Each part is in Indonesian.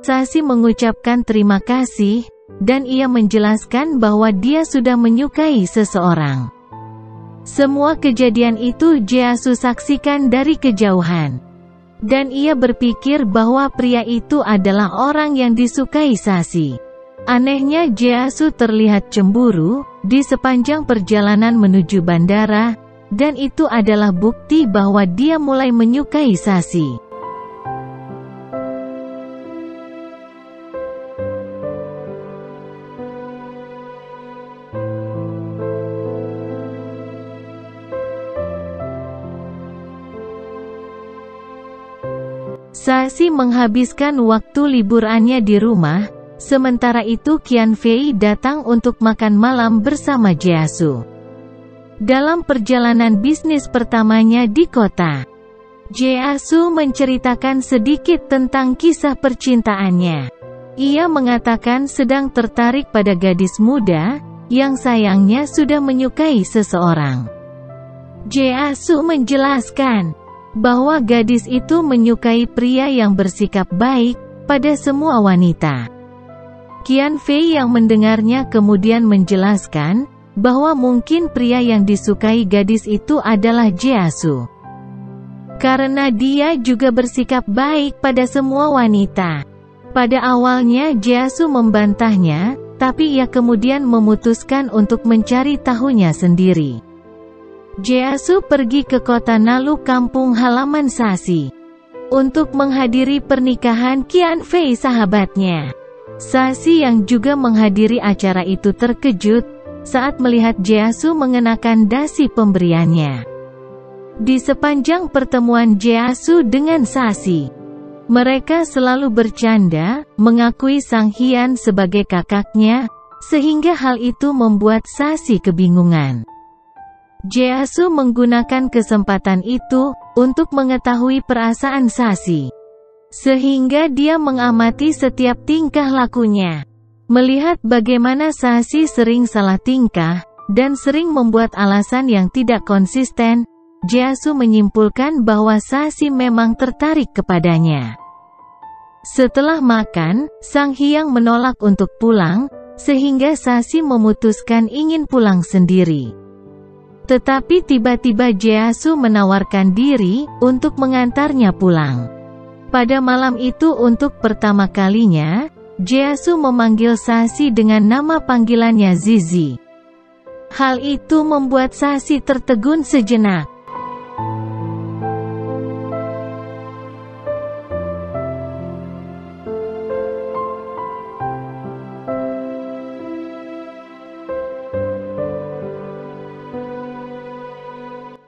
Sasi mengucapkan terima kasih, dan ia menjelaskan bahwa dia sudah menyukai seseorang. Semua kejadian itu Jeasu saksikan dari kejauhan. Dan ia berpikir bahwa pria itu adalah orang yang disukai Sasi. Anehnya Jeasu terlihat cemburu di sepanjang perjalanan menuju bandara, dan itu adalah bukti bahwa dia mulai menyukai Sasi. Sasi menghabiskan waktu liburannya di rumah, sementara itu Qian Fei datang untuk makan malam bersama Jeasu. Dalam perjalanan bisnis pertamanya di kota, Jeasu menceritakan sedikit tentang kisah percintaannya. Ia mengatakan sedang tertarik pada gadis muda, yang sayangnya sudah menyukai seseorang. Jeasu menjelaskan bahwa gadis itu menyukai pria yang bersikap baik pada semua wanita. Qian Fei yang mendengarnya kemudian menjelaskan bahwa mungkin pria yang disukai gadis itu adalah Jeasu, karena dia juga bersikap baik pada semua wanita. Pada awalnya Jeasu membantahnya, tapi ia kemudian memutuskan untuk mencari tahunya sendiri. Jeasu pergi ke kota Nalu, kampung halaman Sasi, untuk menghadiri pernikahan Qian Fei sahabatnya. Sasi yang juga menghadiri acara itu terkejut saat melihat Jeasu mengenakan dasi pemberiannya. Di sepanjang pertemuan Jeasu dengan Sasi, mereka selalu bercanda, mengakui Sang Hyang sebagai kakaknya, sehingga hal itu membuat Sasi kebingungan. Jeasu menggunakan kesempatan itu untuk mengetahui perasaan Sasi, sehingga dia mengamati setiap tingkah lakunya. Melihat bagaimana Sasi sering salah tingkah dan sering membuat alasan yang tidak konsisten, Jeasu menyimpulkan bahwa Sasi memang tertarik kepadanya. Setelah makan, Sang Hyang menolak untuk pulang, sehingga Sasi memutuskan ingin pulang sendiri. Tetapi tiba-tiba Jeasu menawarkan diri untuk mengantarnya pulang. Pada malam itu untuk pertama kalinya, Jeasu memanggil Sasi dengan nama panggilannya Zizi. Hal itu membuat Sasi tertegun sejenak.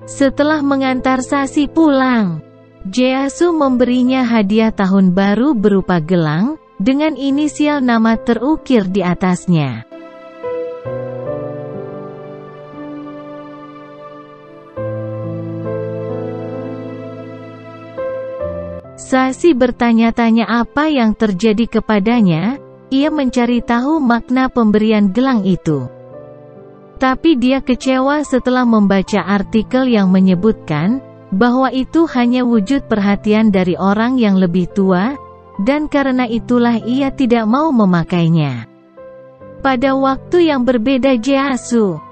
Setelah mengantar Sasi pulang, Jeasu memberinya hadiah tahun baru berupa gelang, dengan inisial nama terukir di atasnya. Sasi bertanya-tanya apa yang terjadi kepadanya, ia mencari tahu makna pemberian gelang itu. Tapi dia kecewa setelah membaca artikel yang menyebutkan bahwa itu hanya wujud perhatian dari orang yang lebih tua, dan karena itulah ia tidak mau memakainya. Pada waktu yang berbeda Jeasu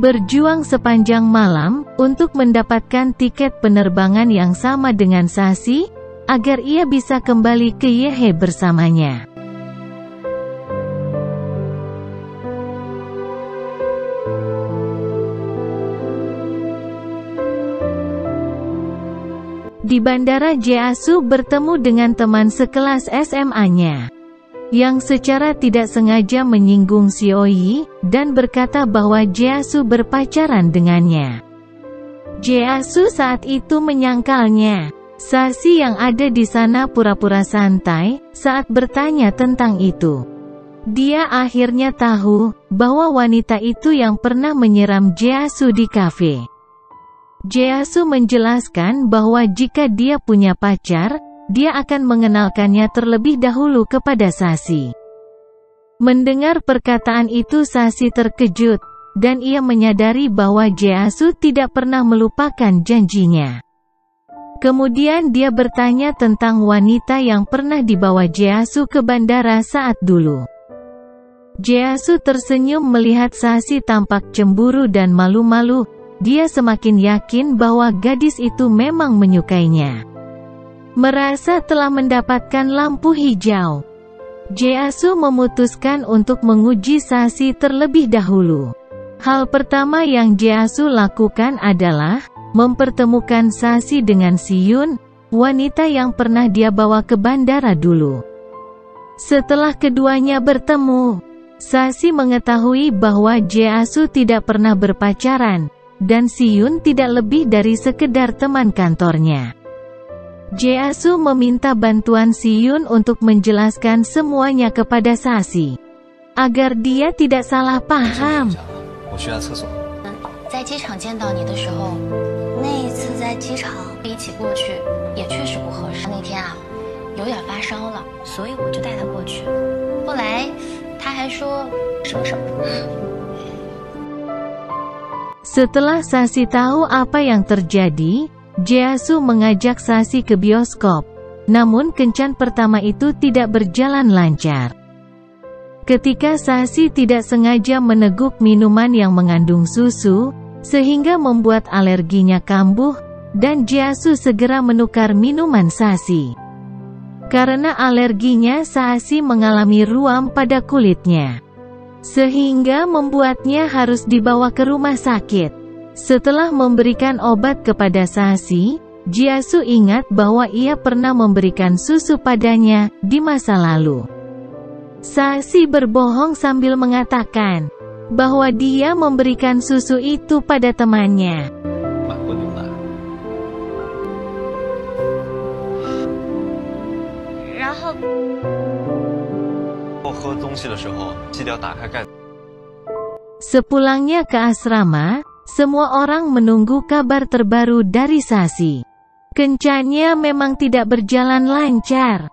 berjuang sepanjang malam untuk mendapatkan tiket penerbangan yang sama dengan Sasi, agar ia bisa kembali ke Yehe bersamanya. Di bandara Jeasu bertemu dengan teman sekelas SMA-nya, yang secara tidak sengaja menyinggung Xiaoyi, dan berkata bahwa Jeasu berpacaran dengannya. Jeasu saat itu menyangkalnya. Sasi yang ada di sana pura-pura santai, saat bertanya tentang itu. Dia akhirnya tahu, bahwa wanita itu yang pernah menyiram Jeasu di kafe. Jeasu menjelaskan bahwa jika dia punya pacar, dia akan mengenalkannya terlebih dahulu kepada Sasi. Mendengar perkataan itu Sasi terkejut, dan ia menyadari bahwa Jeasu tidak pernah melupakan janjinya. Kemudian dia bertanya tentang wanita yang pernah dibawa Jeasu ke bandara saat dulu. Jeasu tersenyum melihat Sashi tampak cemburu dan malu-malu. Dia semakin yakin bahwa gadis itu memang menyukainya. Merasa telah mendapatkan lampu hijau, Jeasu memutuskan untuk menguji Sashi terlebih dahulu. Hal pertama yang Jeasu lakukan adalah mempertemukan Sashi dengan Siyun, wanita yang pernah dia bawa ke bandara dulu. Setelah keduanya bertemu, Sashi mengetahui bahwa Jeasu tidak pernah berpacaran, dan Siyun tidak lebih dari sekedar teman kantornya. Jeasu meminta bantuan Siyun untuk menjelaskan semuanya kepada Sashi, agar dia tidak salah paham. 在机场见到你的时候，那一次在机场一起过去，也确实不合适。那天啊，有点发烧了，所以我就带他过去。后来他还说什么。 Setelah Sashi tahu apa yang terjadi, Jeasu mengajak Sashi ke bioskop. Namun kencan pertama itu tidak berjalan lancar. Ketika Sashi tidak sengaja meneguk minuman yang mengandung susu, sehingga membuat alerginya kambuh, dan Jeasu segera menukar minuman Sashi. Karena alerginya, Sashi mengalami ruam pada kulitnya, sehingga membuatnya harus dibawa ke rumah sakit. Setelah memberikan obat kepada Sashi, Jeasu ingat bahwa ia pernah memberikan susu padanya di masa lalu. Sashi berbohong sambil mengatakan bahwa dia memberikan susu itu pada temannya. 喝东西的时候，记得打开盖子。 Sepulangnya ke asrama, semua orang menunggu kabar terbaru dari Sashi. Kencannya memang tidak berjalan lancar.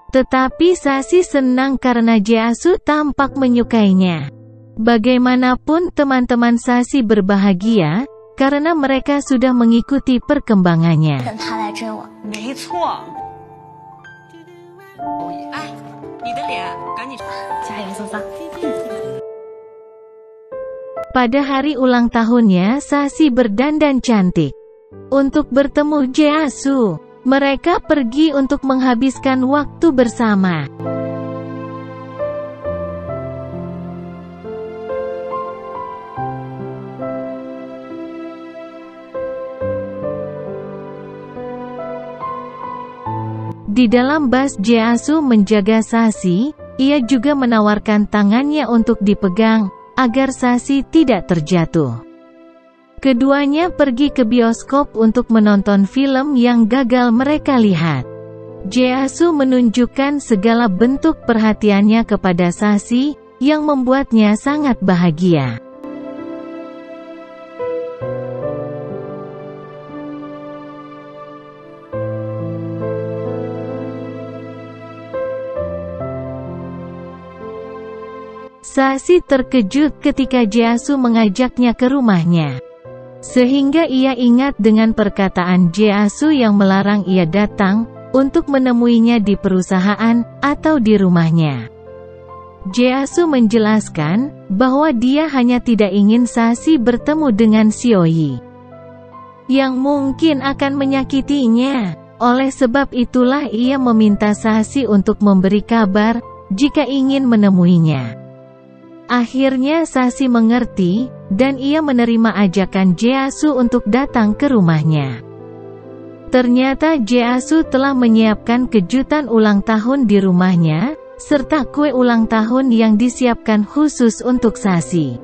Tetapi Sashi senang karena Jeasu tampak menyukainya. Bagaimanapun teman-teman Sashi berbahagia, karena mereka sudah mengikuti perkembangannya. Pada hari ulang tahunnya, Sashi berdandan cantik untuk bertemu Jeasu. Mereka pergi untuk menghabiskan waktu bersama. Di dalam bus Jeasu menjaga Sashi, ia juga menawarkan tangannya untuk dipegang, agar Sashi tidak terjatuh. Keduanya pergi ke bioskop untuk menonton film yang gagal mereka lihat. Jeasu menunjukkan segala bentuk perhatiannya kepada Sashi, yang membuatnya sangat bahagia. Sashi terkejut ketika Jeasu mengajaknya ke rumahnya. Sehingga ia ingat dengan perkataan Jeasu yang melarang ia datang untuk menemuinya di perusahaan atau di rumahnya. Jeasu menjelaskan bahwa dia hanya tidak ingin Sashi bertemu dengan Sioyi, yang mungkin akan menyakitinya. Oleh sebab itulah ia meminta Sashi untuk memberi kabar jika ingin menemuinya. Akhirnya Sashi mengerti, dan ia menerima ajakan Jeasu untuk datang ke rumahnya. Ternyata Jeasu telah menyiapkan kejutan ulang tahun di rumahnya, serta kue ulang tahun yang disiapkan khusus untuk Sashi.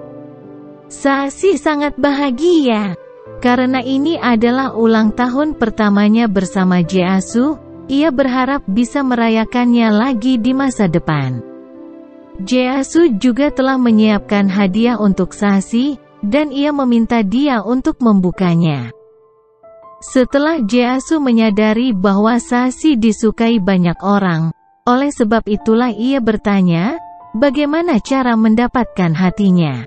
Sashi sangat bahagia, karena ini adalah ulang tahun pertamanya bersama Jeasu. Ia berharap bisa merayakannya lagi di masa depan. Jeasu juga telah menyiapkan hadiah untuk Sashi, dan ia meminta dia untuk membukanya. Setelah Jeasu menyadari bahwa Sashi disukai banyak orang, oleh sebab itulah ia bertanya, bagaimana cara mendapatkan hatinya.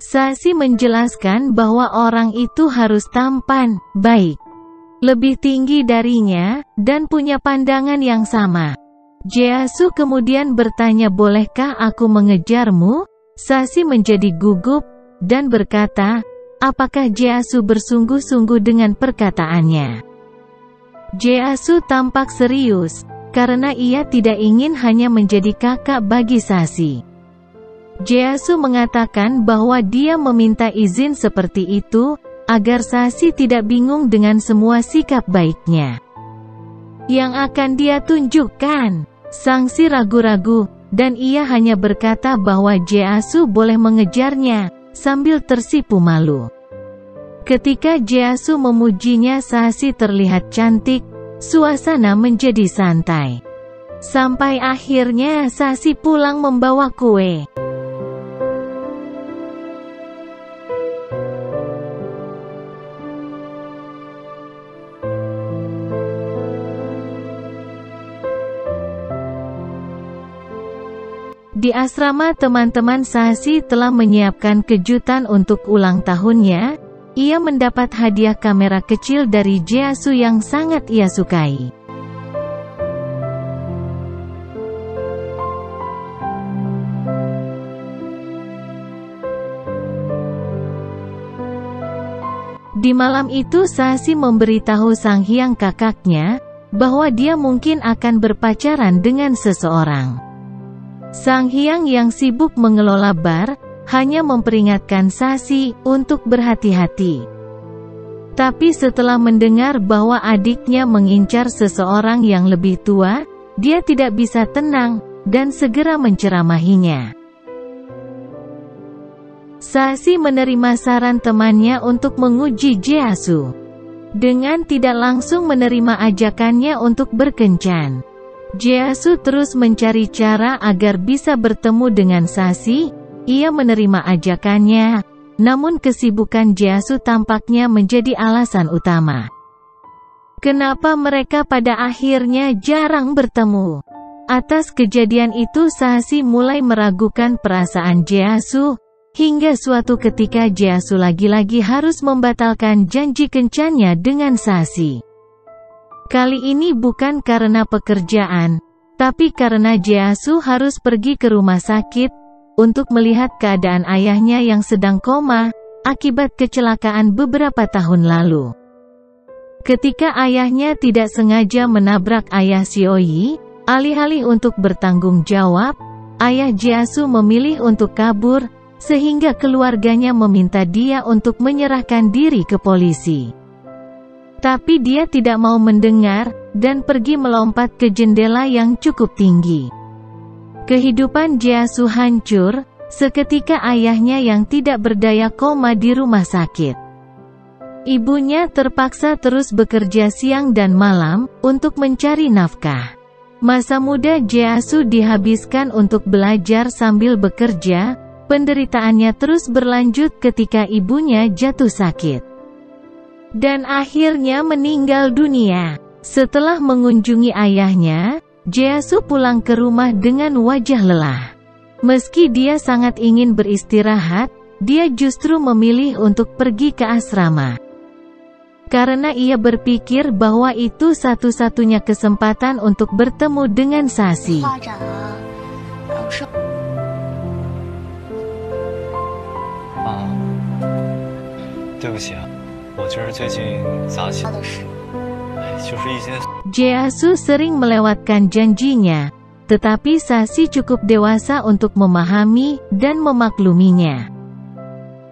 Sashi menjelaskan bahwa orang itu harus tampan, baik, lebih tinggi darinya, dan punya pandangan yang sama. Jeasu kemudian bertanya, bolehkah aku mengejarmu? Sashi menjadi gugup, dan berkata, apakah Jeasu bersungguh-sungguh dengan perkataannya? Jeasu tampak serius, karena ia tidak ingin hanya menjadi kakak bagi Sashi. Jeasu mengatakan bahwa dia meminta izin seperti itu, agar Sashi tidak bingung dengan semua sikap baiknya yang akan dia tunjukkan. Sashi ragu-ragu, dan ia hanya berkata bahwa Jeasu boleh mengejarnya, sambil tersipu malu. Ketika Jeasu memujinya, Sashi terlihat cantik, suasana menjadi santai. Sampai akhirnya Sashi pulang membawa kue. Di asrama teman-teman Sashi telah menyiapkan kejutan untuk ulang tahunnya. Ia mendapat hadiah kamera kecil dari Jeasu yang sangat ia sukai. Di malam itu Sashi memberitahu Sang Hyang kakaknya, bahwa dia mungkin akan berpacaran dengan seseorang. Sang Hyang yang sibuk mengelola bar, hanya memperingatkan Sashi untuk berhati-hati. Tapi setelah mendengar bahwa adiknya mengincar seseorang yang lebih tua, dia tidak bisa tenang, dan segera menceramahinya. Sashi menerima saran temannya untuk menguji Jeasu. Dengan tidak langsung menerima ajakannya untuk berkencan, Jeasu terus mencari cara agar bisa bertemu dengan Sashi. Ia menerima ajakannya, namun kesibukan Jeasu tampaknya menjadi alasan utama kenapa mereka pada akhirnya jarang bertemu. Atas kejadian itu Sashi mulai meragukan perasaan Jeasu, hingga suatu ketika Jeasu lagi-lagi harus membatalkan janji kencannya dengan Sashi. Kali ini bukan karena pekerjaan, tapi karena Jeasu harus pergi ke rumah sakit untuk melihat keadaan ayahnya yang sedang koma akibat kecelakaan beberapa tahun lalu. Ketika ayahnya tidak sengaja menabrak ayah Xiaoyi, alih-alih untuk bertanggung jawab, ayah Jeasu memilih untuk kabur, sehingga keluarganya meminta dia untuk menyerahkan diri ke polisi. Tapi dia tidak mau mendengar, dan pergi melompat ke jendela yang cukup tinggi. Kehidupan Jeasu hancur, seketika ayahnya yang tidak berdaya koma di rumah sakit. Ibunya terpaksa terus bekerja siang dan malam, untuk mencari nafkah. Masa muda Jeasu dihabiskan untuk belajar sambil bekerja, penderitaannya terus berlanjut ketika ibunya jatuh sakit dan akhirnya meninggal dunia. Setelah mengunjungi ayahnya, Jeasu pulang ke rumah dengan wajah lelah. Meski dia sangat ingin beristirahat, dia justru memilih untuk pergi ke asrama. Karena ia berpikir bahwa itu satu-satunya kesempatan untuk bertemu dengan Sashi. 对不起啊，我就是最近杂七，就是一些。Jeasu sering melewatkan janjinya, tetapi Sashi cukup dewasa untuk memahami dan memakluminya.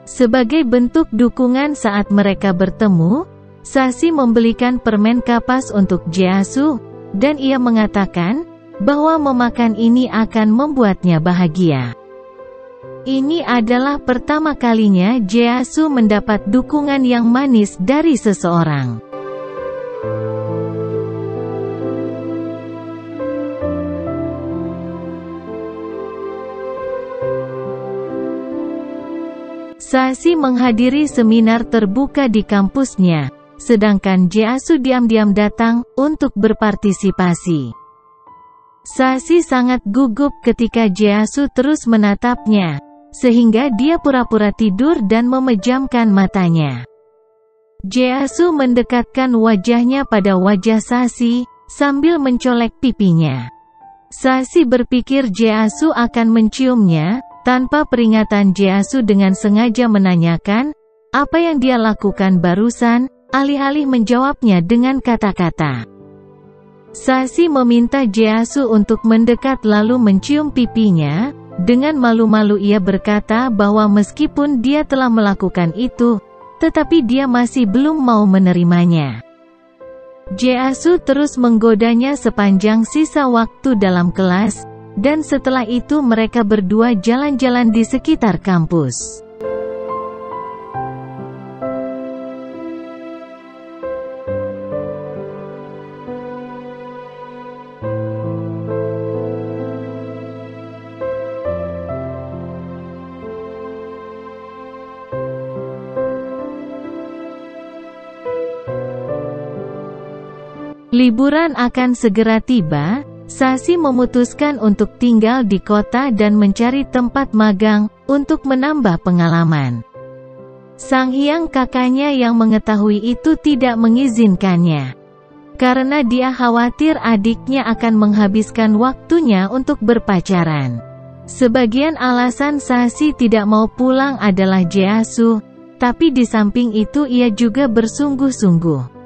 Sebagai bentuk dukungan saat mereka bertemu, Sashi membelikan permen kapas untuk Jeasu, dan ia mengatakan bahwa memakan ini akan membuatnya bahagia. Ini adalah pertama kalinya Jeasu mendapat dukungan yang manis dari seseorang. Sashi menghadiri seminar terbuka di kampusnya, sedangkan Jeasu diam-diam datang untuk berpartisipasi. Sashi sangat gugup ketika Jeasu terus menatapnya, sehingga dia pura-pura tidur dan memejamkan matanya. Jeasu mendekatkan wajahnya pada wajah Sashi, sambil mencolek pipinya. Sashi berpikir Jeasu akan menciumnya. Tanpa peringatan Jeasu dengan sengaja menanyakan, apa yang dia lakukan barusan, alih-alih menjawabnya dengan kata-kata. Sashi meminta Jeasu untuk mendekat lalu mencium pipinya. Dengan malu-malu ia berkata bahwa meskipun dia telah melakukan itu, tetapi dia masih belum mau menerimanya. Jeasu terus menggodanya sepanjang sisa waktu dalam kelas, dan setelah itu mereka berdua jalan-jalan di sekitar kampus. Liburan akan segera tiba. Sashi memutuskan untuk tinggal di kota dan mencari tempat magang, untuk menambah pengalaman. Sang Hyang kakaknya yang mengetahui itu tidak mengizinkannya. Karena dia khawatir adiknya akan menghabiskan waktunya untuk berpacaran. Sebagian alasan Sashi tidak mau pulang adalah Jeasu, tapi di samping itu ia juga bersungguh-sungguh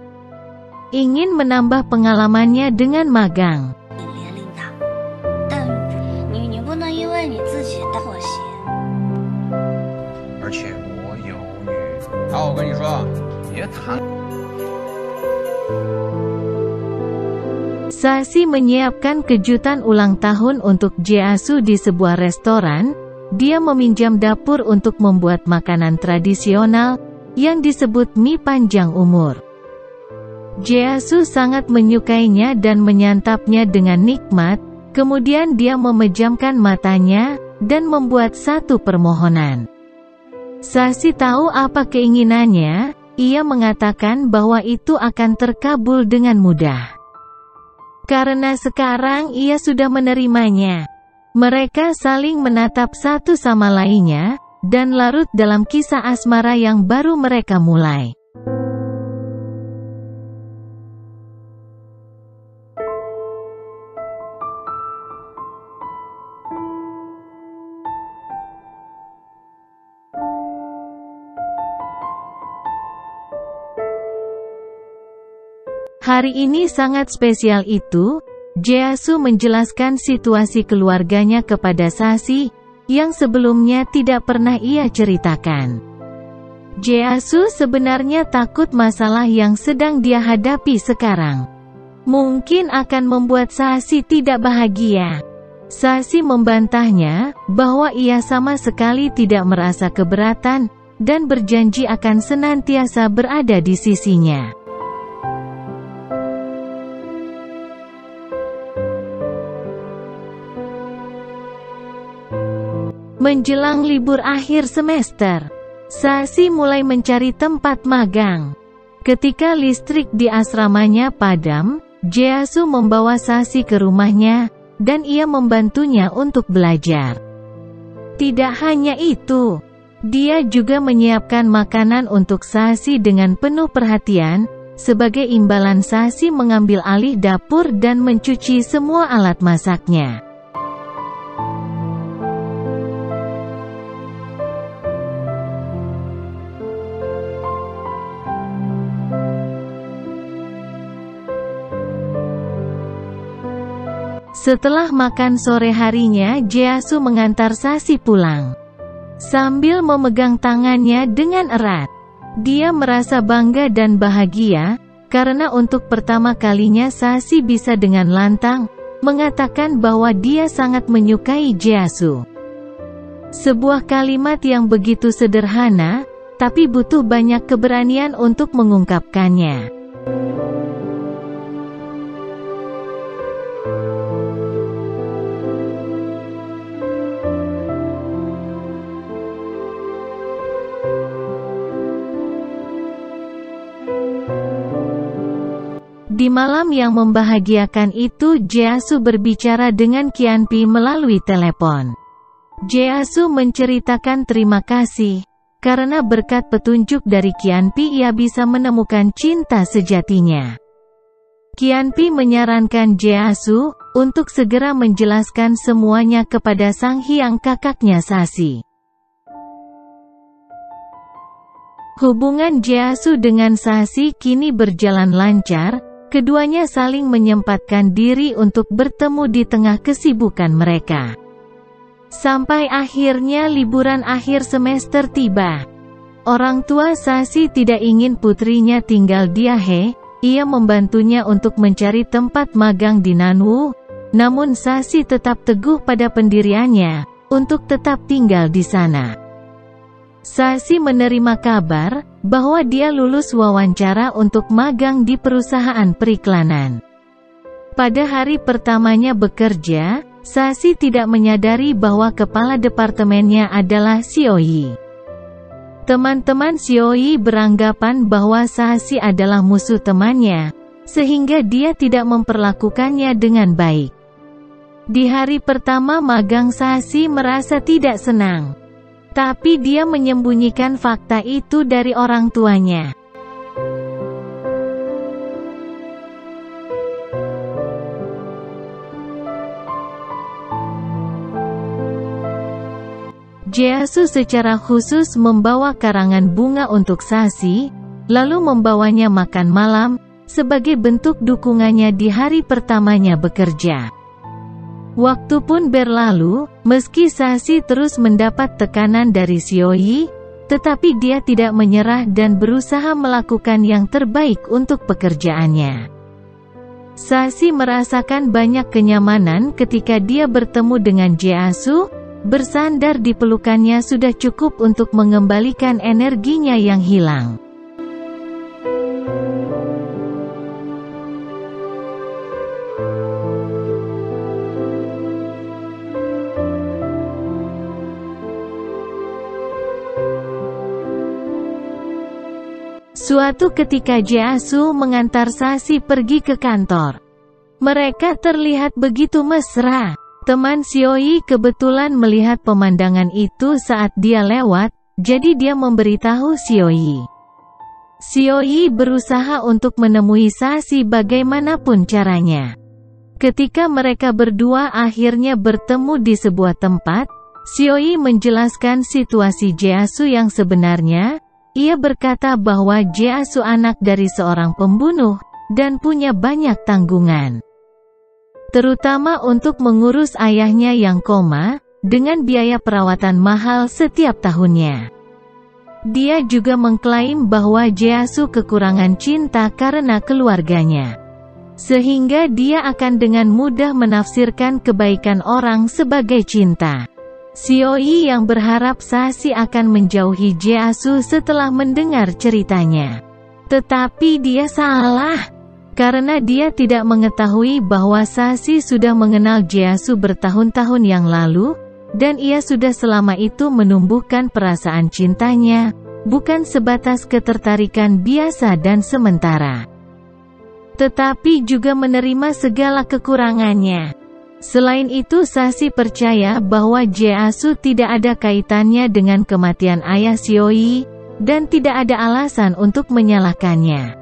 ingin menambah pengalamannya dengan magang. Sashi menyiapkan kejutan ulang tahun untuk Jeasu di sebuah restoran. Dia meminjam dapur untuk membuat makanan tradisional, yang disebut mie panjang umur. Jeasu sangat menyukainya dan menyantapnya dengan nikmat, kemudian dia memejamkan matanya, dan membuat satu permohonan. Sashi tahu apa keinginannya, ia mengatakan bahwa itu akan terkabul dengan mudah. Karena sekarang ia sudah menerimanya. Mereka saling menatap satu sama lainnya, dan larut dalam kisah asmara yang baru mereka mulai. Hari ini sangat spesial itu, Jeasu menjelaskan situasi keluarganya kepada Sashi, yang sebelumnya tidak pernah ia ceritakan. Jeasu sebenarnya takut masalah yang sedang dia hadapi sekarang mungkin akan membuat Sashi tidak bahagia. Sashi membantahnya, bahwa ia sama sekali tidak merasa keberatan, dan berjanji akan senantiasa berada di sisinya. Menjelang libur akhir semester, Sashi mulai mencari tempat magang. Ketika listrik di asramanya padam, Jeasu membawa Sashi ke rumahnya, dan ia membantunya untuk belajar. Tidak hanya itu, dia juga menyiapkan makanan untuk Sashi dengan penuh perhatian. Sebagai imbalan, Sashi mengambil alih dapur dan mencuci semua alat masaknya. Setelah makan sore harinya, Jeasu mengantar Sashi pulang. Sambil memegang tangannya dengan erat, dia merasa bangga dan bahagia, karena untuk pertama kalinya Sashi bisa dengan lantang mengatakan bahwa dia sangat menyukai Jeasu. Sebuah kalimat yang begitu sederhana, tapi butuh banyak keberanian untuk mengungkapkannya. Di malam yang membahagiakan itu, Jeasu berbicara dengan Qianpi melalui telepon. Jeasu menceritakan terima kasih karena berkat petunjuk dari Qianpi ia bisa menemukan cinta sejatinya. Qianpi menyarankan Jeasu untuk segera menjelaskan semuanya kepada Sang Hyang kakaknya Sashi. Hubungan Jeasu dengan Sashi kini berjalan lancar, keduanya saling menyempatkan diri untuk bertemu di tengah kesibukan mereka. Sampai akhirnya liburan akhir semester tiba. Orang tua Sashi tidak ingin putrinya tinggal di Ahe, ia membantunya untuk mencari tempat magang di Nanwu, namun Sashi tetap teguh pada pendiriannya, untuk tetap tinggal di sana. Sashi menerima kabar bahwa dia lulus wawancara untuk magang di perusahaan periklanan. Pada hari pertamanya bekerja, Sashi tidak menyadari bahwa kepala departemennya adalah Xiaoyi. Teman-teman Xiaoyi beranggapan bahwa Sashi adalah musuh temannya, sehingga dia tidak memperlakukannya dengan baik. Di hari pertama magang Sashi merasa tidak senang. Tapi dia menyembunyikan fakta itu dari orang tuanya. Jeasu secara khusus membawa karangan bunga untuk Sashi, lalu membawanya makan malam, sebagai bentuk dukungannya di hari pertamanya bekerja. Waktu pun berlalu, meski Sashi terus mendapat tekanan dari Xiaoyi, tetapi dia tidak menyerah dan berusaha melakukan yang terbaik untuk pekerjaannya. Sashi merasakan banyak kenyamanan ketika dia bertemu dengan Jeasu, bersandar di pelukannya sudah cukup untuk mengembalikan energinya yang hilang. Suatu ketika Jeasu mengantar Sashi pergi ke kantor. Mereka terlihat begitu mesra. Teman Xiaoyi kebetulan melihat pemandangan itu saat dia lewat, jadi dia memberitahu Xiaoyi. Xiaoyi berusaha untuk menemui Sashi bagaimanapun caranya. Ketika mereka berdua akhirnya bertemu di sebuah tempat, Xiaoyi menjelaskan situasi Jeasu yang sebenarnya. Ia berkata bahwa Jeasu anak dari seorang pembunuh, dan punya banyak tanggungan. Terutama untuk mengurus ayahnya yang koma, dengan biaya perawatan mahal setiap tahunnya. Dia juga mengklaim bahwa Jeasu kekurangan cinta karena keluarganya. Sehingga dia akan dengan mudah menafsirkan kebaikan orang sebagai cinta. Xiaoyi yang berharap Sashi akan menjauhi Jeasu setelah mendengar ceritanya. Tetapi dia salah, karena dia tidak mengetahui bahwa Sashi sudah mengenal Jeasu bertahun-tahun yang lalu, dan ia sudah selama itu menumbuhkan perasaan cintanya, bukan sebatas ketertarikan biasa dan sementara. Tetapi juga menerima segala kekurangannya. Selain itu Sashi percaya bahwa Jeasu tidak ada kaitannya dengan kematian ayah Xiaoyi, dan tidak ada alasan untuk menyalahkannya.